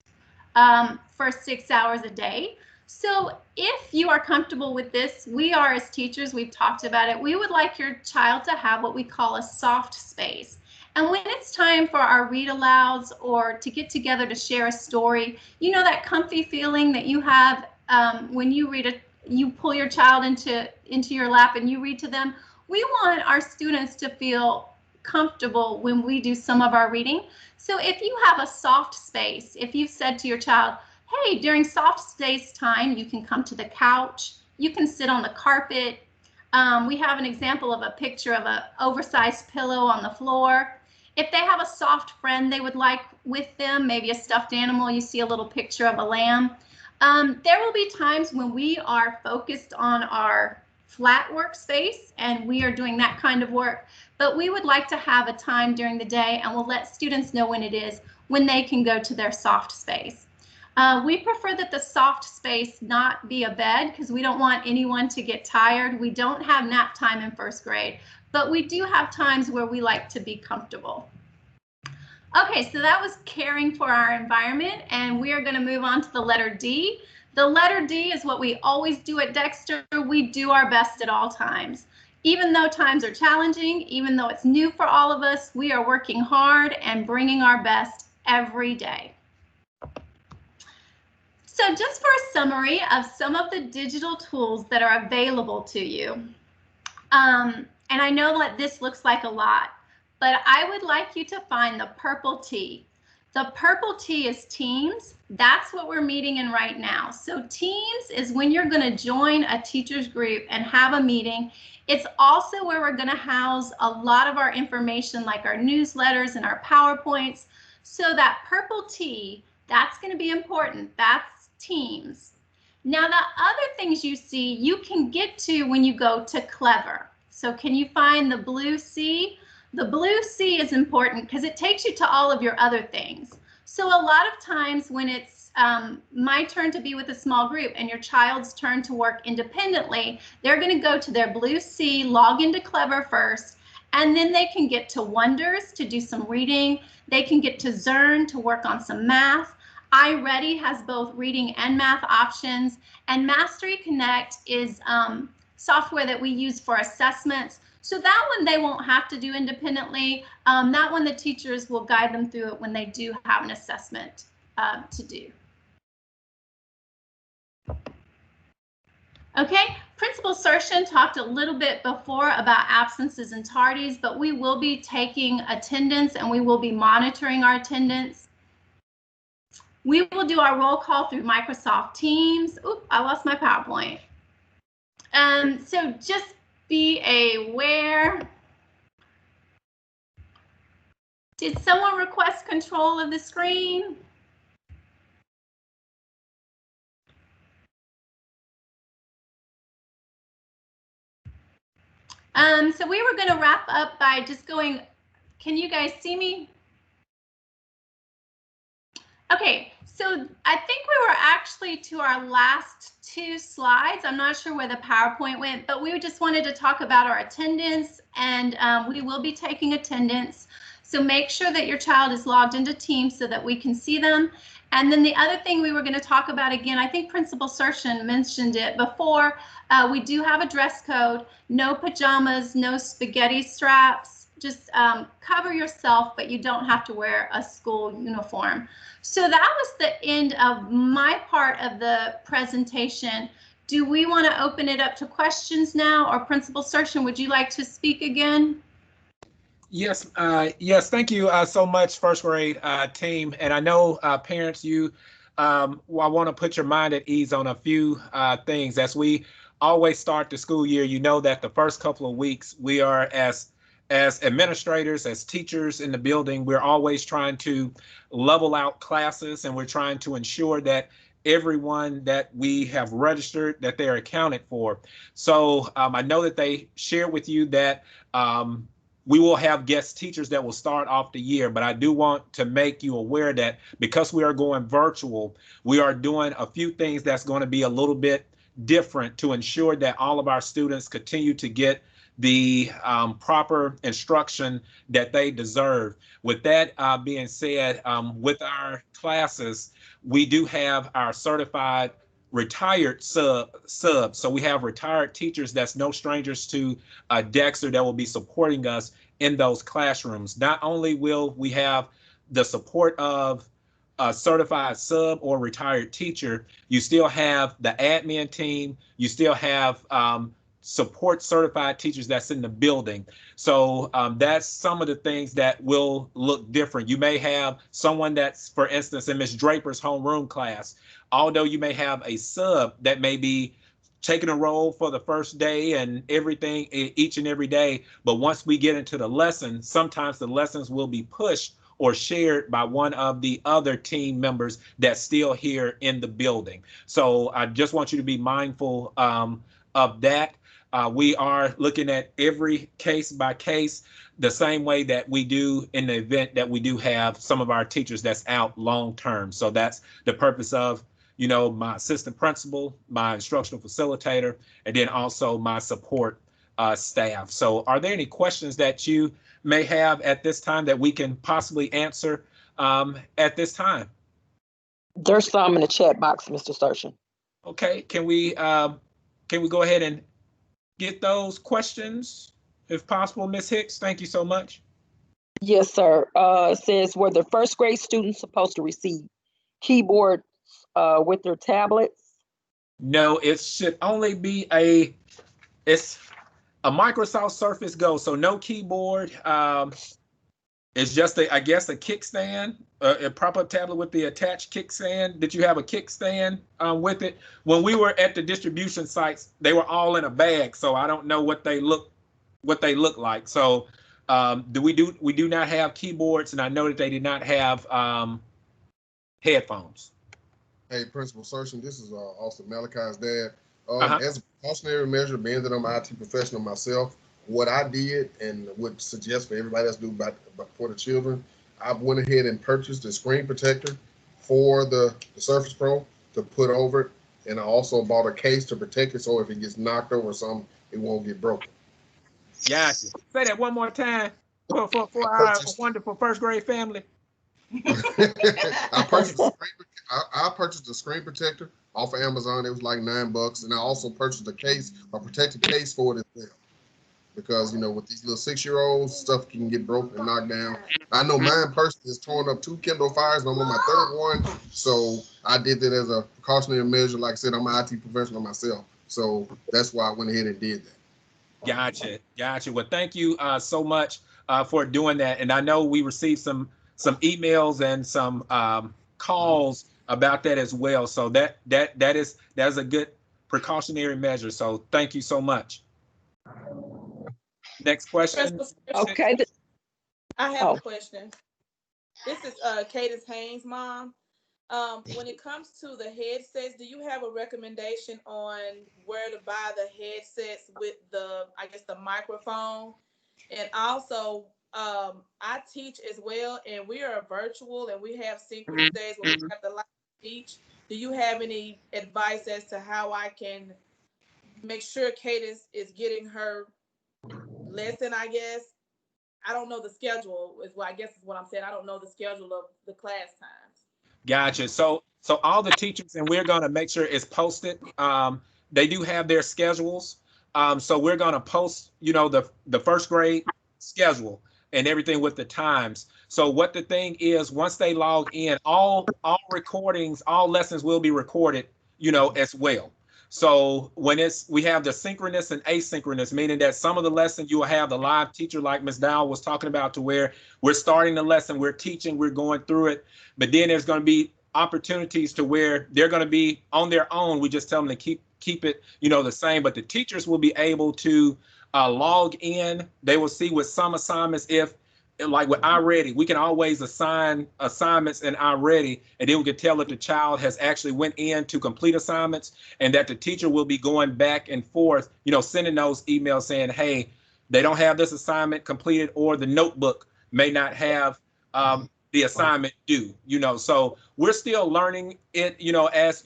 for 6 hours a day. So if you are comfortable with this, we are as teachers, we've talked about it, we would like your child to have what we call a soft space. And when it's time for our read alouds or to get together to share a story, you know that comfy feeling that you have when you you pull your child into your lap and you read to them. We want our students to feel comfortable when we do some of our reading. So if you have a soft space, if you've said to your child, hey, during soft space time, you can come to the couch, you can sit on the carpet. We have an example of a picture of an oversized pillow on the floor. If they have a soft friend they would like with them, maybe a stuffed animal, you see a little picture of a lamb. There will be times when we are focused on our flat workspace and we are doing that kind of work, but we would like to have a time during the day, and we'll let students know when it is, when they can go to their soft space. We prefer that the soft space not be a bed because we don't want anyone to get tired. We don't have nap time in first grade, but we do have times where we like to be comfortable. Okay, so that was caring for our environment, and we are going to move on to the letter D. The letter D is what we always do at Dexter. We do our best at all times. Even though times are challenging, even though it's new for all of us, we are working hard and bringing our best every day. So just for a summary of some of the digital tools that are available to you. And I know that this looks like a lot, but I would like you to find the purple T. The purple T is Teams. That's what we're meeting in right now. So Teams is when you're going to join a teacher's group and have a meeting. It's also where we're going to house a lot of our information, like our newsletters and our PowerPoints. So that purple T, that's going to be important. That's Teams. Now the other things you see, you can get to when you go to Clever. So can you find the blue C? The blue C is important because it takes you to all of your other things. So a lot of times when it's my turn to be with a small group and your child's turn to work independently, they're going to go to their blue C, log into Clever first, and then they can get to Wonders to do some reading. They can get to Zern to work on some math. iReady has both reading and math options, and Mastery Connect is software that we use for assessments. So that one they won't have to do independently. That one the teachers will guide them through it when they do have an assessment to do. Okay, Principal Sershin talked a little bit before about absences and tardies, but we will be taking attendance and we will be monitoring our attendance. We will do our roll call through Microsoft Teams. Oop, I lost my PowerPoint. So just be aware. Did someone request control of the screen? So we were going to wrap up by just going, can you guys see me? Okay, so I think we were actually to our last two slides. I'm not sure where the PowerPoint went, but we just wanted to talk about our attendance, and we will be taking attendance. So make sure that your child is logged into Teams so that we can see them. And then the other thing we were going to talk about again, I think Principal Sershin mentioned it before, we do have a dress code, no pajamas, no spaghetti straps, just cover yourself, but you don't have to wear a school uniform. So that was the end of my part of the presentation. Do we want to open it up to questions now, or Principal Sershin, would you like to speak again? Yes, yes, thank you so much, first grade team. And I know parents, I want to put your mind at ease on a few things. As we always start the school year, you know that the first couple of weeks we are as administrators, as teachers in the building, we're always trying to level out classes, and we're trying to ensure that everyone that we have registered, that they're accounted for. So I know that they shared with you that we will have guest teachers that will start off the year, but I do want to make you aware that because we are going virtual, we are doing a few things that's going to be a little bit different to ensure that all of our students continue to get the proper instruction that they deserve. With that being said, with our classes, we do have our certified retired subs. So we have retired teachers that's no strangers to Dexter that will be supporting us in those classrooms. Not only will we have the support of a certified sub or retired teacher, you still have the admin team, you still have support certified teachers that's in the building. So that's some of the things that will look different. You may have someone that's, for instance, in Ms. Draper's homeroom class, although you may have a sub that may be taking a role for the first day and everything each and every day. But once we get into the lesson, sometimes the lessons will be pushed or shared by one of the other team members that's still here in the building. So I just want you to be mindful of that. We are looking at every case by case the same way that we do in the event that we do have some of our teachers that's out long term. So that's the purpose of, you know, my assistant principal, my instructional facilitator, and then also my support staff. So are there any questions that you may have at this time that we can possibly answer at this time? There's some in the chat box, Mr. Sershin. Okay, can we go ahead and get those questions if possible, Ms. Hicks? Thank you so much. Yes, sir. It says, were the first grade students supposed to receive keyboard with their tablets? No, it should only be it's a Microsoft Surface Go, so no keyboard. It's just I guess a kickstand, a pop-up tablet with the attached kickstand. Did you have a kickstand with it? When we were at the distribution sites, they were all in a bag, so I don't know what they look like. So we do not have keyboards, and I know that they did not have headphones. Hey, Principal Sershin, this is Austin Malachi's dad. Uh-huh. As a precautionary measure, being that I'm an IT professional myself, what I did and would suggest for everybody else to do for the children, I went ahead and purchased a screen protector for the Surface Pro to put over it. And I also bought a case to protect it so if it gets knocked over or something, it won't get broken. Gotcha. Say that one more time for our wonderful first grade family. I purchased a screen protector off of Amazon. It was like $9, and I also purchased a protective case for it as well. Because, you know, with these little 6-year-olds, stuff can get broken and knocked down. I know mine personally has torn up 2 Kindle Fires, and I'm on my 3rd one. So I did that as a precautionary measure. Like I said, I'm an IT professional myself. So that's why I went ahead and did that. Gotcha. Well, thank you so much for doing that. And I know we received some emails and some calls about that as well. So that is a good precautionary measure. So thank you so much. Next question. Okay. I have a question. This is Cadence Haynes' mom. When it comes to the headsets, do you have a recommendation on where to buy the headsets with the microphone? And also, I teach as well, and we are virtual, and we have synchronous days where we have to live teach. Do you have any advice as to how I can make sure Cadence is getting her lesson? I guess I don't know the schedule. Is what I'm saying. I don't know the schedule of the class times. Gotcha. So all the teachers, and we're going to make sure it's posted. They do have their schedules. So we're going to post, you know, the first grade schedule and everything with the times. So what the thing is, once they log in, all recordings, all lessons will be recorded, you know, as well. So when we have the synchronous and asynchronous, meaning that some of the lesson you will have the live teacher like Ms. Dowell was talking about, to where we're starting the lesson, we're teaching, we're going through it. But then there's going to be opportunities to where they're going to be on their own. We just tell them to keep it, you know, the same. But the teachers will be able to log in. They will see with some assignments, if like with iReady, we can always assign assignments in iReady, and then we can tell if the child has actually went in to complete assignments, and that the teacher will be going back and forth, you know, sending those emails saying, hey, they don't have this assignment completed, or the notebook may not have the assignment due, you know. So we're still learning it, you know, as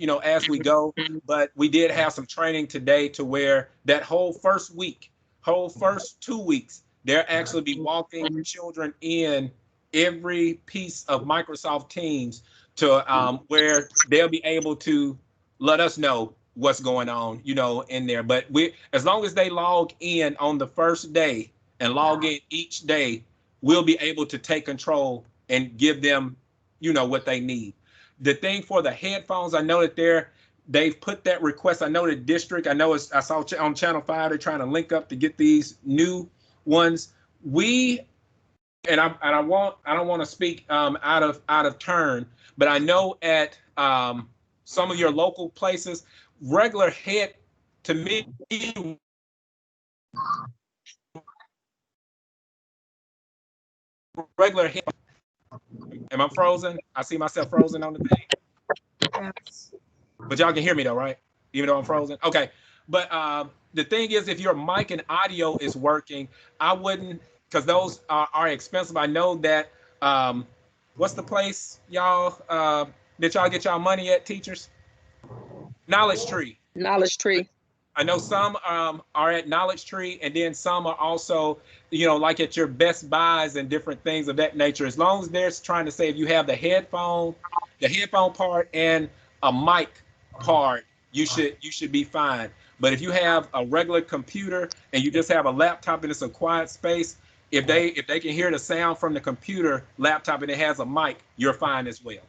we go. But we did have some training today to where that whole first 2 weeks, they'll actually be walking children in every piece of Microsoft Teams to where they'll be able to let us know what's going on, you know, in there. But as long as they log in on the first day and log in each day, we'll be able to take control and give them, you know, what they need. The thing for the headphones, I know that they've put that request. I know the district, I saw on Channel 5, they're trying to link up to get these new ones. I don't want to speak out of turn, but I know at some of your local places, regular head, to me, regular head. Am I frozen? I see myself frozen on the thing. But y'all can hear me though, right? Even though I'm frozen. Okay. But the thing is, if your mic and audio is working, I wouldn't, because those are expensive. I know that. What's the place, y'all? Did y'all get y'all money at, teachers? Knowledge Tree. Knowledge Tree. I know some are at Knowledge Tree, and then some are also, like at your Best Buys and different things of that nature. As long as they're trying to say if you have the headphone part and a mic part, you should be fine. But if you have a regular computer and you just have a laptop and it's a quiet space, if they can hear the sound from the computer laptop and it has a mic, you're fine as well.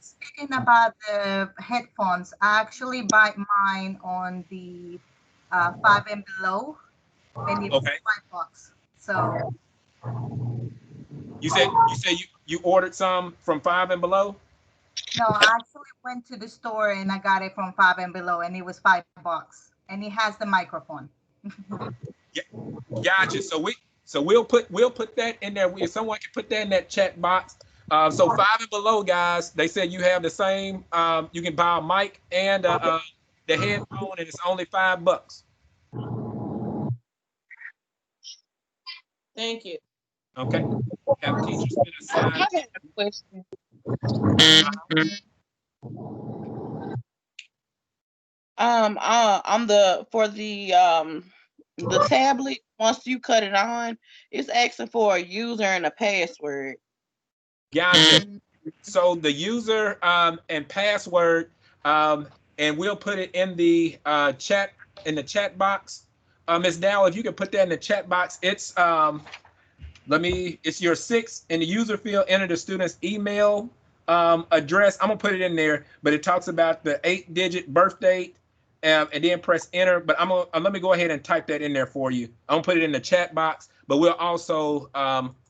Speaking about the headphones, I actually buy mine on the 5 and below, and it was $5. So you said you ordered some from 5 and below? No, I actually went to the store and I got it from 5 and below, and it was $5, and it has the microphone. Yeah, gotcha. So we'll put that in there. If someone can put that in that chat box. So 5 and below, guys, they said you have the same. You can buy a mic and the headphone, and it's only $5. Thank you. Okay. Have teachers been assigned? I have a question. On the tablet, once you cut it on, it's asking for a user and a password. Gotcha. So the user and password, and we'll put it in the chat box. Ms. Dow, if you can put that in the chat box, it's it's your 6 in the user field. Enter the student's email address. I'm gonna put it in there, but it talks about the 8-digit birth date, and then press enter. But let me go ahead and type that in there for you. I'm gonna put it in the chat box, but we'll also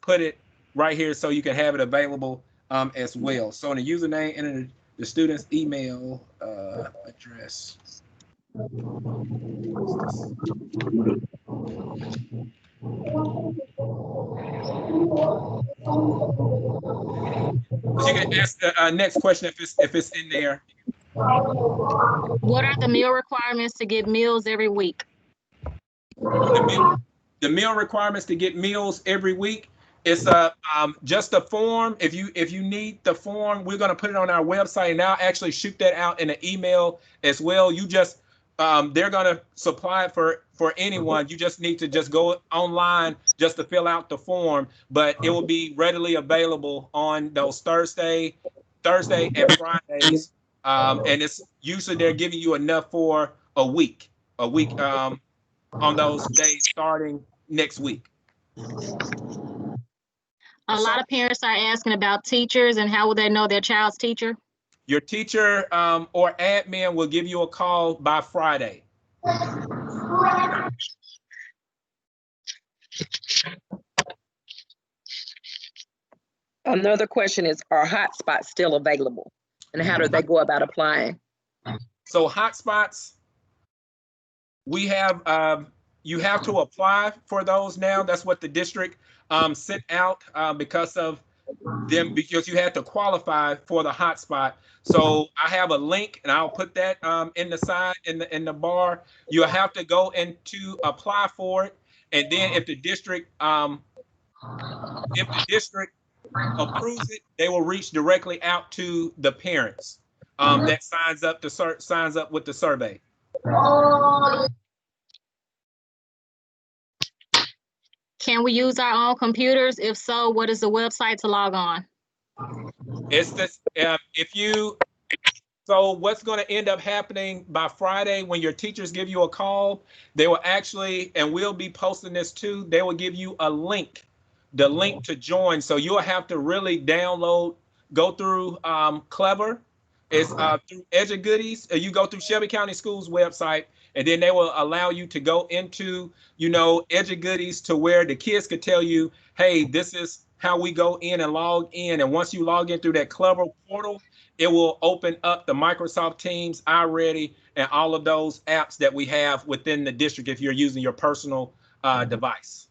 put it right here so you can have it available as well. So in the username, enter the student's email address. You can ask the next question if it's in there. What are the meal requirements to get meals every week? The meal requirements to get meals every week. It's just a form. If you need the form, we're gonna put it on our website, and I'll actually shoot that out in an email as well. You just they're gonna supply it for anyone. You just need to just go online just to fill out the form, but it will be readily available on those Thursday and Fridays, and it's usually they're giving you enough for a week on those days starting next week. A lot of parents are asking about teachers and how will they know their child's teacher? Your teacher or admin will give you a call by Friday. Another question is, are hotspots still available? And how do they go about applying? So hotspots, we have, you have to apply for those now. That's what the district sent out because you had to qualify for the hotspot. So I have a link, and I'll put that in the side in the bar. You have to go into apply for it, and then if the district approves it, they will reach directly out to the parents that signs up with the survey. Can we use our own computers? If so, what is the website to log on? It's this, so what's going to end up happening by Friday when your teachers give you a call, they will actually, and we'll be posting this too, they will give you a link, the link to join. So you'll have to really go through Clever, It's through EduGoodies. You go through Shelby County Schools website, and then they will allow you to go into, EduGoodies to where the kids could tell you, hey, this is how we go in and log in. And once you log in through that Clever portal, it will open up the Microsoft Teams, iReady, and all of those apps that we have within the district if you're using your personal device.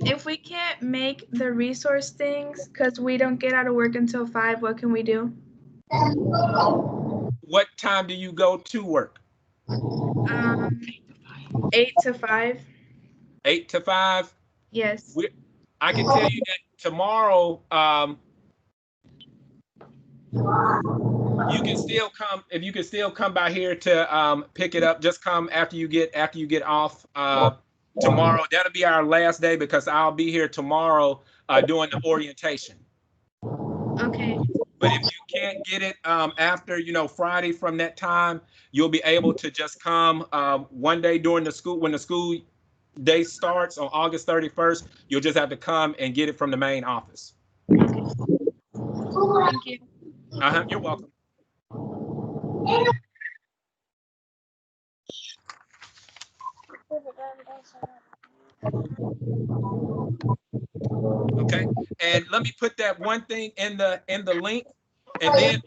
If we can't make the resource things because we don't get out of work until 5, what can we do? What time do you go to work? 8 to 5. 8 to 5? Yes. I can tell you that tomorrow, you can still come, if you can still come by here to pick it up, just come after you get off tomorrow. That'll be our last day because I'll be here tomorrow doing the orientation. Okay. But if you can't get it after, Friday from that time, you'll be able to just come one day during the school, when the school day starts on August 31st, you'll just have to come and get it from the main office. Thank you. You're welcome. Okay, and let me put that one thing in the link, and then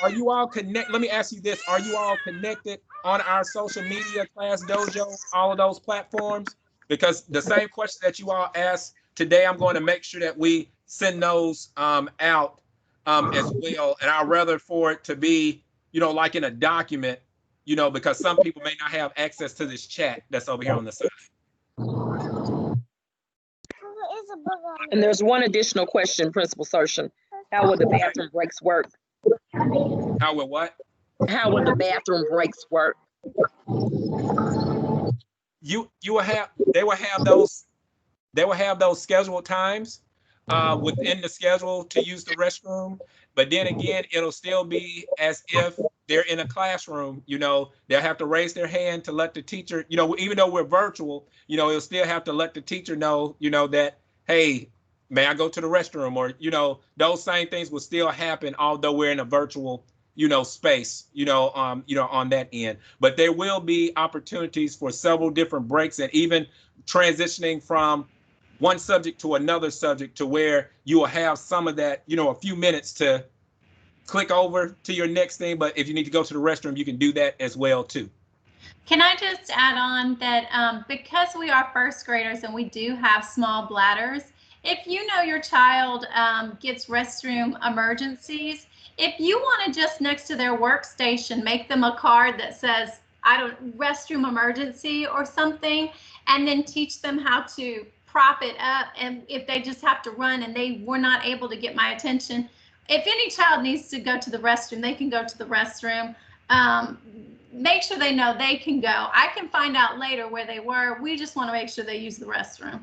are you all connected? Let me ask you this: are you all connected on our social media, Class Dojo, all of those platforms? Because the same question that you all asked today, I'm going to make sure that we send those out as well, and I'd rather for it to be, like in a document, because some people may not have access to this chat that's over here on the side. And there's one additional question, Principal Sershin. How will the bathroom breaks work? How will what? How will the bathroom breaks work? They will have those scheduled times within the schedule to use the restroom. But then again, it'll still be as if they're in a classroom. They'll have to raise their hand to let the teacher, even though we're virtual, it'll still have to let the teacher know, that, hey, may I go to the restroom? Or, those same things will still happen, although we're in a virtual, space, on that end. But there will be opportunities for several different breaks and even transitioning from one subject to another subject to where you will have some of that, a few minutes to click over to your next thing. But if you need to go to the restroom, you can do that as well too. Can I just add on that because we are first graders and we do have small bladders, if your child gets restroom emergencies, if you want to just next to their workstation, make them a card that says, restroom emergency or something, and then teach them how to prop it up. And if they just have to run and they were not able to get my attention, if any child needs to go to the restroom, they can go to the restroom. Make sure they know they can go. I can find out later where they were. We just want to make sure they use the restroom.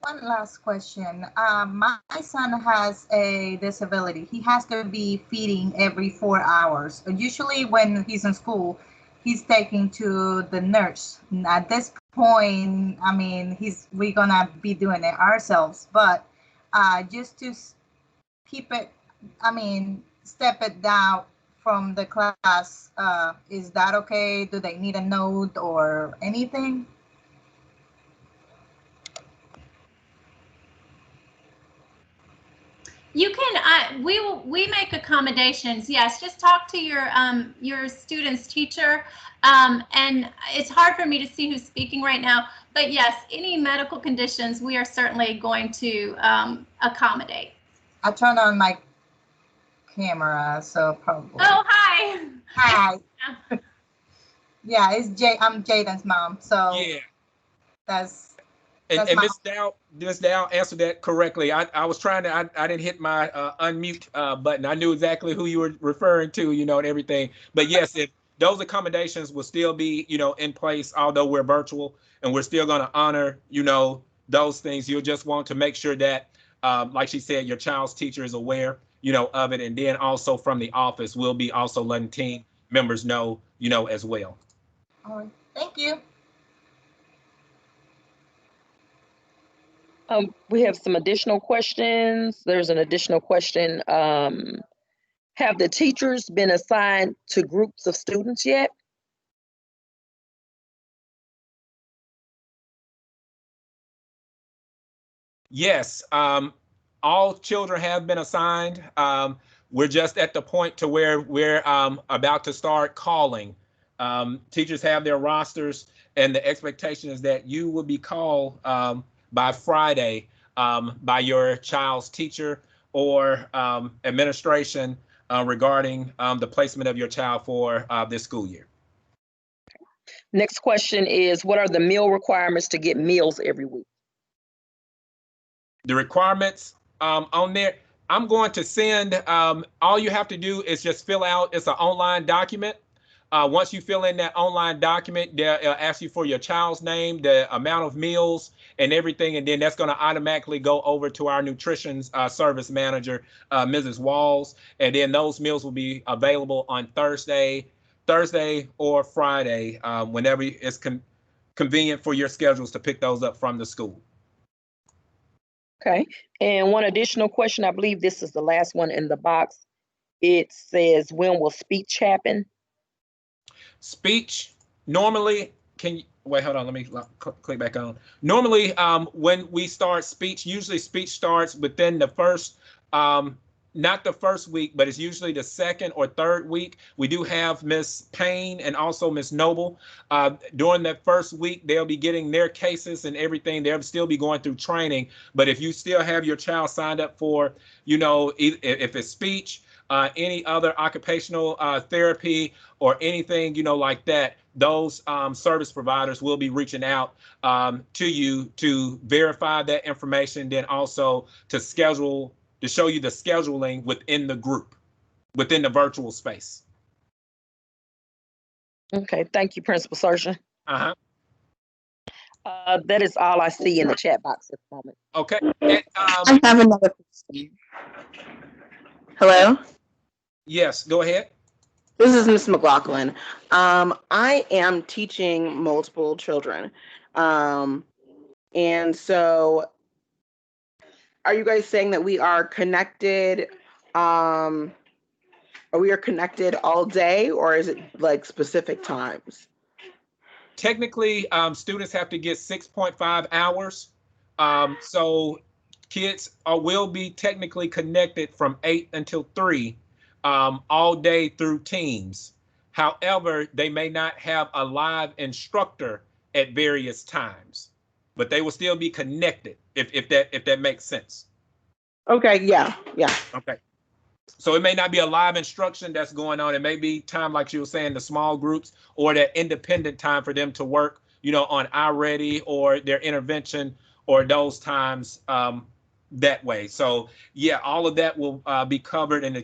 One last question. My son has a disability. He has to be feeding every 4 hours. Usually when he's in school, he's taken to the nurse. At this point, we're gonna be doing it ourselves, but just to keep it, step it down from the class, is that okay? Do they need a note or anything? You can, we make accommodations. Yes, just talk to your student's teacher. And it's hard for me to see who's speaking right now, but yes, any medical conditions, we are certainly going to accommodate. I turned on my camera, so probably. Oh, hi. Hi. Yeah, I'm Jaden's mom, so yeah, that's and Miss Dow answered that correctly. I was trying to, I didn't hit my unmute button. I knew exactly who you were referring to, and everything. But yes, if those accommodations will still be, in place, although we're virtual, and we're still going to honor, those things. You'll just want to make sure that, like she said, your child's teacher is aware, of it. And then also from the office, we'll be also letting team members know, as well. All right. Thank you. We have some additional questions. There's an additional question. Have the teachers been assigned to groups of students yet? Yes, all children have been assigned. We're just at the point to where we're about to start calling. Teachers have their rosters, and the expectation is that you will be called by Friday by your child's teacher or administration regarding the placement of your child for this school year. Next question is, what are the meal requirements to get meals every week? The requirements on there, I'm going to send, all you have to do is just fill out, it's an online document. Once you fill in that online document, they'll ask you for your child's name, the amount of meals and everything, and then that's going to automatically go over to our nutrition service manager, Mrs. Walls, and then those meals will be available on Thursday or Friday, whenever it's convenient for your schedules to pick those up from the school. Okay, and one additional question, I believe this is the last one in the box. It says, when will speech happen? Speech, normally, can you, wait, hold on, let me click back on. Normally, when we start speech, usually speech starts within the first, not the first week, but it's usually the second or third week. We do have Miss Payne and also Miss Noble. During that first week, they'll be getting their cases and everything. They'll still be going through training. But if you still have your child signed up for, you know, if it's speech, any other occupational therapy or anything, you know, like that, those service providers will be reaching out to you to verify that information, then also to schedule, to show you the scheduling within the group, within the virtual space. Okay, thank you, Principal Sersha. Uh-huh. That is all I see in the chat box at the moment. Okay. And, I have another question. Hello? Yes, go ahead. This is Miss McLaughlin. I am teaching multiple children. And so are you guys saying that we are connected? Are we connected all day, or is it like specific times? Technically, students have to get 6.5 hours. So kids will be technically connected from 8 until 3 all day through Teams. However, they may not have a live instructor at various times, but they will still be connected if that makes sense. Okay, yeah. Okay. So it may not be a live instruction that's going on. It may be time, like you were saying, the small groups or that independent time for them to work, you know, on iReady or their intervention or those times that way. So yeah, all of that will be covered, and the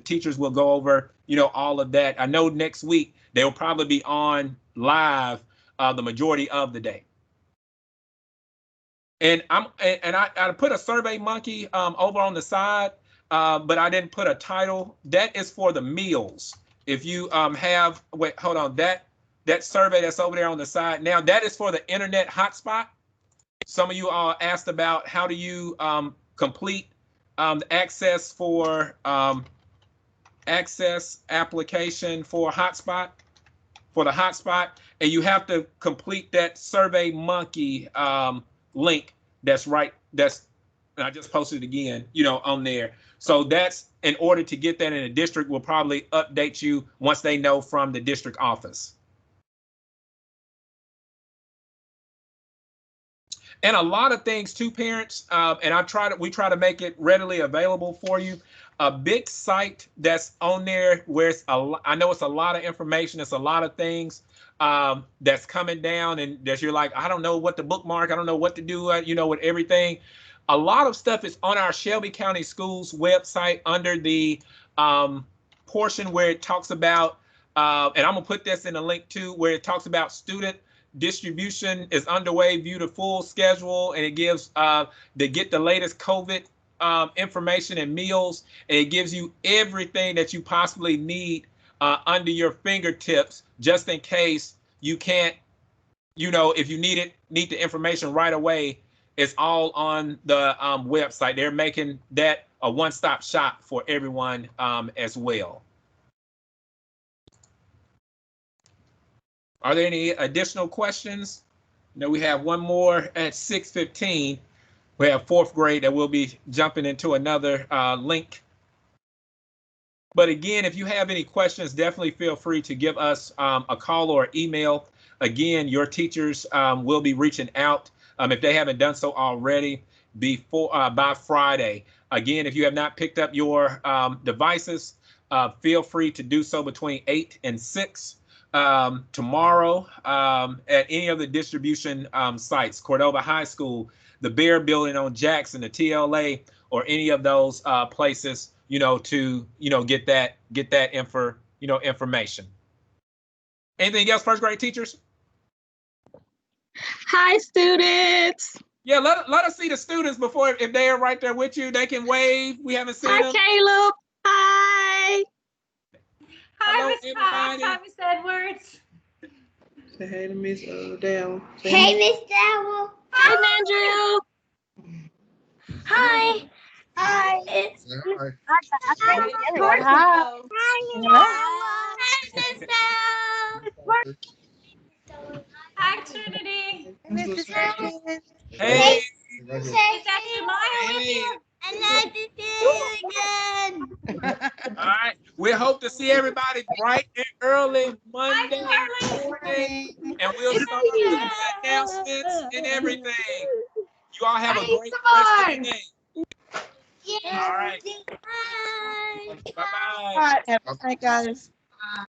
teachers will go over, you know, all of that. I know next week they will probably be on live the majority of the day. And I put a Survey Monkey over on the side, but I didn't put a title. That is for the meals. If you have, wait, hold on, that survey that's over there on the side. Now that is for the internet hotspot. Some of you all asked about how do you complete the access for access application for hotspot, for the hotspot, and you have to complete that Survey Monkey link that's right, and I just posted it again, you know, on there. So that's in order to get that, in the district will probably update you once they know from the district office. And a lot of things too, parents, and we try to make it readily available for you. A big site that's on there where I know it's a lot of information, it's a lot of things that's coming down, and that you're like, I don't know what to bookmark, I don't know what to do, you know, with everything. A lot of stuff is on our Shelby County Schools website under the portion where it talks about, and I'm gonna put this in a link too, where it talks about student distribution is underway, view the full schedule, and it gives to get the latest COVID information and meals, and it gives you everything that you possibly need under your fingertips, just in case you can't, you know, if you need the information right away, It's all on the website. They're making that a one-stop shop for everyone as well. Are there any additional questions? No, we have one more at 6:15. We have 4th grade that will be jumping into another link. But again, if you have any questions, definitely feel free to give us a call or email. Again, your teachers will be reaching out if they haven't done so already by Friday. Again, if you have not picked up your devices, feel free to do so between 8 and 6 tomorrow at any of the distribution sites, Cordova High School, the Bear Building on Jackson, the TLA, or any of those places, to get that information. Anything else, 1st grade teachers? Hi, students. Yeah, let us see the students before, if they are right there with you, they can wave. We haven't seen them. Hi, Caleb. Hi. Hi, Miss Cox. Hi, Miss Edwards. Say hey to Miss Dale. Hey, Miss Dowell. Hi, Mandrill. Hi. Hi. Say hi. Hi, Trinity. Mrs. Harris. Hey. Right here. Is that Jemima with you? I love to see you again. All right. We hope to see everybody bright and early Monday morning, and we'll start with the announcements and everything. You all have a great rest of the day. Yeah. All right. Bye. Bye-bye. All right, have a good night, guys.